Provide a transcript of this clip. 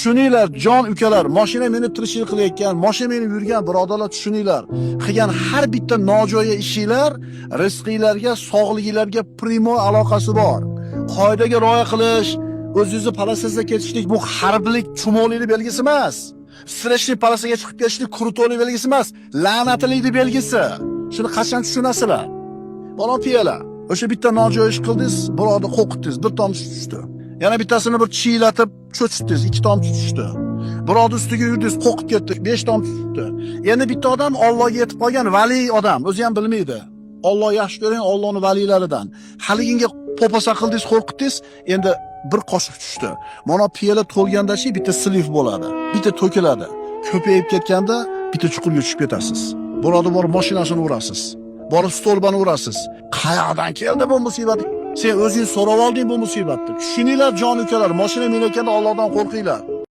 tushuninglar jon ukalar, mashina meni tirishlik qilayotgan, mashina meni yurgan birodarlar tushuninglar. Qilgan har bitta nojo'ya ishinglar rizqinglarga, sog'liginglarga primo aloqasi bor. Qoidaga rioya qilish, o'zingizni palasasiga ketishlik bu harblik, chumoqlikning belgisi emas. Stressli palasaga chiqib ketishlik krutoliq belgisi emas, la'natlilikning belgisi. Shuni qachon tushunasizlar? Bola piyalar. O'sha bitta nojo'ya ish qildingiz, birovni qo'rqitdingiz, bir tomchi tushdi. Yana bittasini bir chiylatib cho'chitdingiz, 2 tomchi tushdi. Birovni ustiga yurdingiz, qo'rqib ketdi, 5 tomchi tushdi. Endi bitta odam Allohga yetib qolgan vali odam, o'zi ham bilmaydi. Alloh yaxshi ko'ring, Allohning valilaridan. Haliginga popasa qildingiz, qo'rqitdingiz, endi bir qoshiq tushdi. Mana piyola to'lganda-chi bitta sliv bo'ladi, bitta to'kiladi. Ko'payib ketganda bitta chuqurga tushib ketasiz. Birovni bor mashinasini urasiz. Borib stolbani urasiz. Qayoqdan keldi bu musibat? Sen o'zing so'rab olding bu musibatni. Tushuninglar jon ukalar, mashina minayotganda Allohdan qo'rqinglar.